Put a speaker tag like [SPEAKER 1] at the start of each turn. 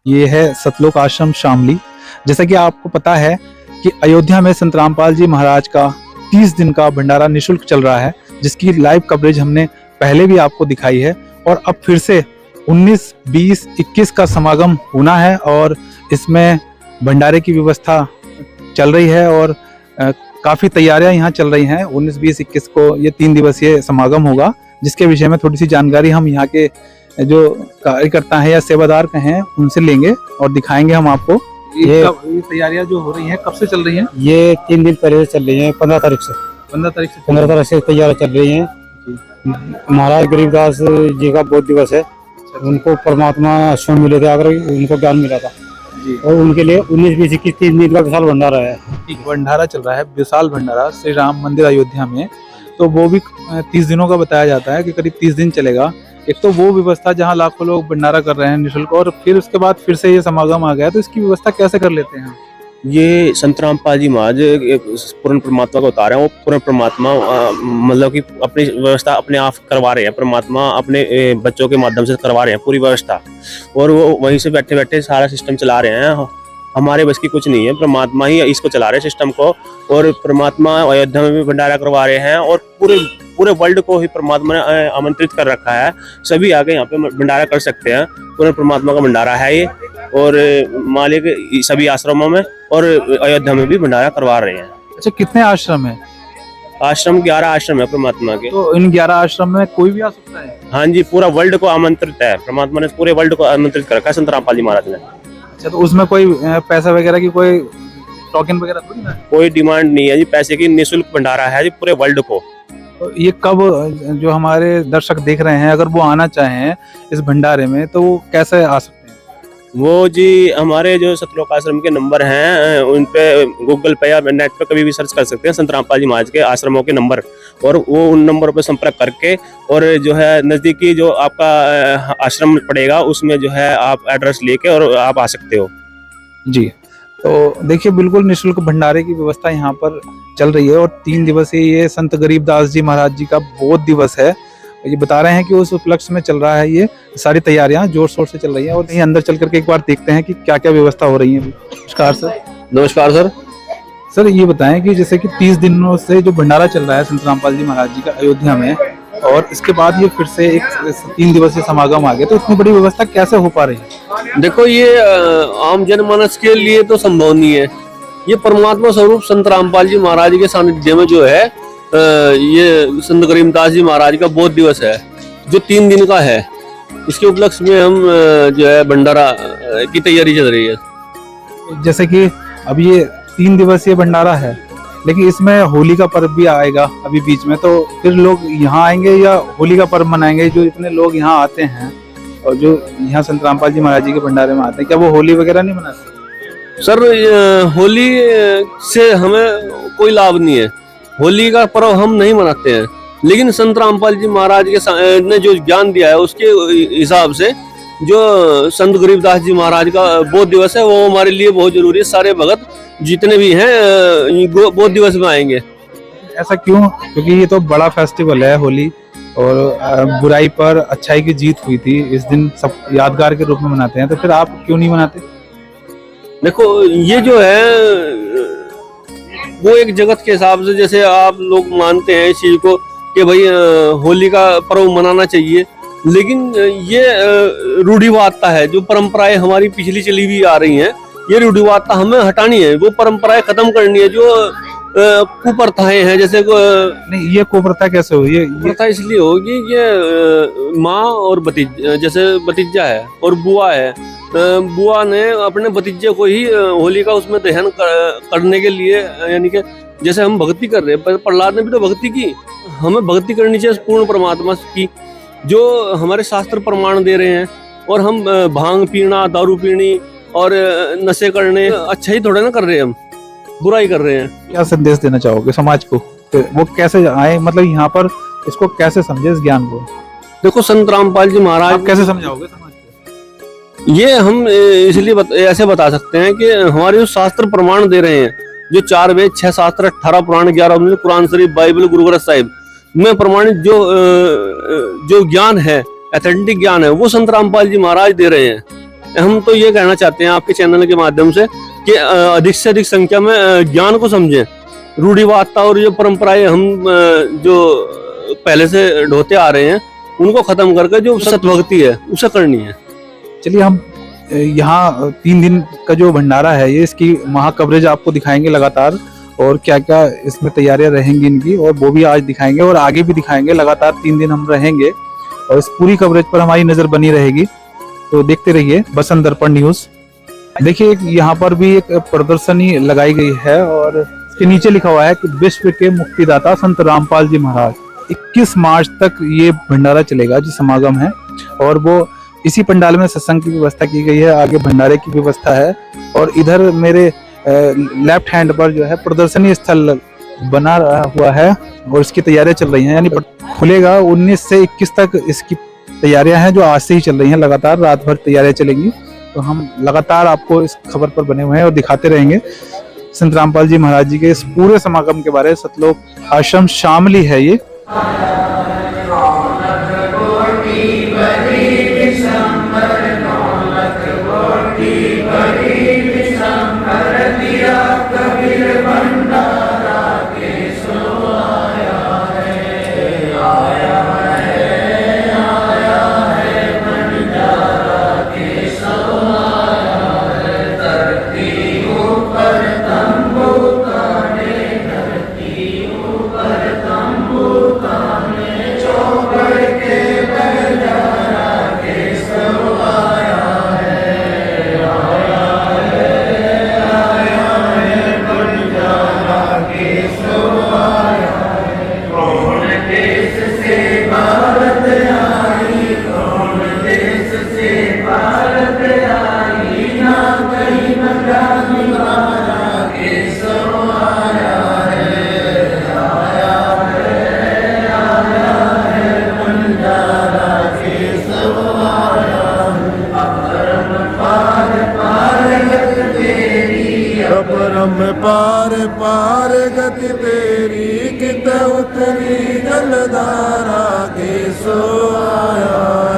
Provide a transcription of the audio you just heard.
[SPEAKER 1] ये है सतलोक आश्रम शामली। जैसा कि आपको पता है कि अयोध्या में संत रामपाल जी महाराज का 30 दिन का भंडारा निशुल्क चल रहा है, जिसकी लाइव कवरेज हमने पहले भी आपको दिखाई है। और अब फिर से 19, 20, 21 का समागम होना है और इसमें भंडारे की व्यवस्था चल रही है और काफ़ी तैयारियां यहाँ चल रही हैं। 19, 20, 21 को ये 3 दिवसीय समागम होगा, जिसके विषय में थोड़ी सी जानकारी हम यहाँ के जो कार्यकर्ता हैं या सेवादार हैं उनसे लेंगे और दिखाएंगे हम आपको। ये तैयारियां जो हो रही हैं कब से चल रही हैं?
[SPEAKER 2] ये 3 दिन पहले से चल रही हैं, 15 तारीख से।
[SPEAKER 1] 15 तारीख से
[SPEAKER 2] 15 तारीख से तैयारियां चल रही हैं। महाराज गरीबदास जी का बहुत दिवस है। उनको परमात्मा आश्रम मिले थे, अगर उनको ज्ञान मिला था
[SPEAKER 1] जी।
[SPEAKER 2] और उनके लिए 19, 20, 21, 3 दिन का विशाल भंडारा है।
[SPEAKER 1] भंडारा चल रहा है, विशाल भंडारा श्री राम मंदिर अयोध्या में। तो वो भी 30 दिनों का बताया जाता है कि करीब 30 दिन चलेगा। एक तो वो व्यवस्था जहाँ लाखों लोग भंडारा कर रहे हैं निःशुल्क, और फिर उसके बाद फिर से ये समागम आ गया, तो इसकी व्यवस्था कैसे कर लेते हैं?
[SPEAKER 3] ये संत रामपाल जी महाराज पूर्ण परमात्मा को उतारे हैं। वो पूर्ण परमात्मा मतलब कि अपनी व्यवस्था अपने आप करवा रहे हैं। परमात्मा अपने बच्चों के माध्यम से करवा रहे हैं पूरी व्यवस्था, और वो वहीं से बैठे बैठे सारा सिस्टम चला रहे हैं। हमारे बस की कुछ नहीं है, परमात्मा ही इसको चला रहे हैं सिस्टम को। और परमात्मा अयोध्या में भी भंडारा करवा रहे हैं और पूरे वर्ल्ड को ही परमात्मा ने आमंत्रित कर रखा है। सभी आके यहाँ पे भंडारा कर सकते हैं। पूरे परमात्मा का भंडारा है ये, और मालिक सभी आश्रमों में और अयोध्या में भी भंडारा करवा रहे हैं।
[SPEAKER 1] अच्छा, कितने आश्रम है?
[SPEAKER 3] आश्रम 11 आश्रम है परमात्मा के।
[SPEAKER 1] तो इन 11 आश्रम में कोई भी आ सकता है?
[SPEAKER 3] हाँ जी, पूरा वर्ल्ड को आमंत्रित है। परमात्मा ने पूरे वर्ल्ड को आमंत्रित कर रखा है संत रामपाल जी महाराज ने।
[SPEAKER 1] अच्छा, तो उसमें कोई पैसा वगैरह की कोई टोकन वगैरह थोड़ी ना?
[SPEAKER 3] कोई डिमांड नहीं है जी पैसे की, निःशुल्क भंडारा है जी पूरे वर्ल्ड को।
[SPEAKER 1] तो ये कब, जो हमारे दर्शक देख रहे हैं, अगर वो आना चाहें इस भंडारे में तो वो कैसे आ सकते हैं?
[SPEAKER 3] वो जी हमारे जो सतलोक आश्रम के नंबर हैं उन पे गूगल पे या नेट पे कभी भी सर्च कर सकते हैं संत रामपाल जी महाराज के आश्रमों के नंबर, और वो उन नंबरों पर संपर्क करके, और जो है नज़दीकी जो आपका आश्रम पड़ेगा उसमें जो है आप एड्रेस लेके और आप आ सकते हो
[SPEAKER 1] जी। तो देखिए, बिल्कुल निःशुल्क भंडारे की व्यवस्था यहाँ पर चल रही है और 3 दिवसीय ये संत गरीबदास जी महाराज जी का बोध दिवस है। ये बता रहे हैं कि उस उपलक्ष्य में चल रहा है, ये सारी तैयारियां जोर शोर से चल रही हैं। और यहीं अंदर चल करके एक बार देखते हैं कि क्या क्या व्यवस्था हो रही है। नमस्कार सर।
[SPEAKER 3] नमस्कार सर।
[SPEAKER 1] सर, ये बताएं कि जैसे कि 30 दिनों से जो भंडारा चल रहा है संत रामपाल जी महाराज जी का अयोध्या में, और इसके बाद ये फिर से एक 3 दिवसीय समागम आ गया, तो इतनी बड़ी व्यवस्था कैसे हो पा रही है?
[SPEAKER 4] देखो, ये आम जनमानस के लिए तो संभव नहीं है। ये परमात्मा स्वरूप संत रामपाल जी महाराज के सानिध्य में जो है ये संत गरीबदास जी महाराज का बोध दिवस है, जो 3 दिन का है। इसके उपलक्ष्य में हम जो है भंडारा की तैयारी चल रही है।
[SPEAKER 1] जैसे कि अब ये 3 दिवसीय भंडारा है, लेकिन इसमें होली का पर्व भी आएगा अभी बीच में, तो फिर लोग यहाँ आएंगे या होली का पर्व मनाएंगे? जो इतने लोग यहाँ आते हैं और जो यहाँ संत रामपाल जी महाराज जी के भंडारे में आते हैं, क्या वो होली वगैरह नहीं मनाते?
[SPEAKER 4] सर, होली से हमें कोई लाभ नहीं है। होली का पर्व हम नहीं मनाते हैं, लेकिन संत रामपाल जी महाराज के ने जो ज्ञान दिया है उसके हिसाब से जो संत गरीबदास जी महाराज का बोध दिवस है वो हमारे लिए बहुत जरूरी है। सारे भगत जितने भी हैं बोध दिवस में आएंगे।
[SPEAKER 1] ऐसा क्यों? क्योंकि ये तो बड़ा फेस्टिवल है होली, और बुराई पर अच्छाई की जीत हुई थी। इस दिन सब यादगार के रूप में मनाते हैं, तो फिर आप क्यों नहीं मनाते?
[SPEAKER 4] देखो, ये जो है वो एक जगत के हिसाब से, जैसे आप लोग मानते हैं इस चीज को कि भाई होली का पर्व मनाना चाहिए, लेकिन ये रूढ़िवादिता है। जो परंपराएं हमारी पिछली चली हुई आ रही हैं, ये रूढ़िवादिता हमें हटानी है, वो परंपराएं खत्म करनी है। जो कुप्रथाएं हैं, जैसे
[SPEAKER 1] नहीं, ये कुप्रथा कैसे हुई? ये
[SPEAKER 4] प्रथा इसलिए होगी कि माँ और भतीजा, जैसे भतीजा है और बुआ है, बुआ ने अपने भतीजे को ही होली का उसमें दहन करने के लिए, यानी कि जैसे हम भक्ति कर रहे हैं, प्रहलाद ने भी तो भक्ति की, हमें भक्ति करनी चाहिए पूर्ण परमात्मा की, जो हमारे शास्त्र प्रमाण दे रहे हैं। और हम भांग पीना, दारू पीनी और नशे करने अच्छा ही थोड़ा ना कर रहे हैं, हम बुराई कर रहे हैं।
[SPEAKER 1] क्या संदेश देना चाहोगे समाज को? तो वो कैसे आए, मतलब यहाँ पर इसको कैसे समझे, इस ज्ञान को?
[SPEAKER 4] देखो, संत रामपाल जी महाराज,
[SPEAKER 1] आप कैसे समझाओगे समाज को?
[SPEAKER 4] ये हम इसलिए ऐसे बता सकते हैं कि हमारे जो शास्त्र प्रमाण दे रहे हैं, जो 4 वेद, 6 शास्त्र, 18 पुराण, 11 उपनिषद, कुरान शरीफ, बाइबल, गुरु ग्रंथ साहिब में प्रमाणित जो ज्ञान है, ऑथेंटिक ज्ञान है, वो संत रामपाल जी महाराज दे रहे हैं। हम तो ये कहना चाहते हैं आपके चैनल के माध्यम से कि अधिक से अधिक संख्या में ज्ञान को समझें, रूढ़िवादिता और जो परंपराएं हम जो पहले से ढोते आ रहे हैं उनको खत्म करके जो सतभक्ति है उसे करनी है।
[SPEAKER 1] चलिए हम यहाँ 3 दिन का जो भंडारा है ये इसकी महा कवरेज आपको दिखाएंगे लगातार, और क्या क्या इसमें तैयारियां रहेंगी इनकी, और वो भी आज दिखाएंगे और आगे भी दिखाएंगे। लगातार 3 दिन हम रहेंगे और इस पूरी कवरेज पर हमारी नजर बनी रहेगी, तो देखते रहिए बसंत दर्पण न्यूज। देखिए यहाँ पर भी एक प्रदर्शनी लगाई गई है और इसके नीचे लिखा हुआ है कि विश्व के मुक्तिदाता संत रामपाल जी महाराज। 21 मार्च तक ये भंडारा चलेगा जो समागम है, और वो इसी पंडाल में सत्संग की व्यवस्था की गई है, आगे भंडारे की व्यवस्था है। और इधर मेरे लेफ्ट हैंड पर जो है प्रदर्शनी स्थल बना हुआ है और इसकी तैयारियां चल रही हैं, यानी खुलेगा 19 से 21 तक इसकी तैयारियां हैं जो आज से ही चल रही हैं। लगातार रात भर तैयारियां चलेंगी, तो हम लगातार आपको इस खबर पर बने हुए हैं और दिखाते रहेंगे संत रामपाल जी महाराज जी के इस पूरे समागम के बारे में। सतलोक आश्रम शामली है ये।
[SPEAKER 5] पार पार गति तेरी कित उतरी जलधारा के सो आया।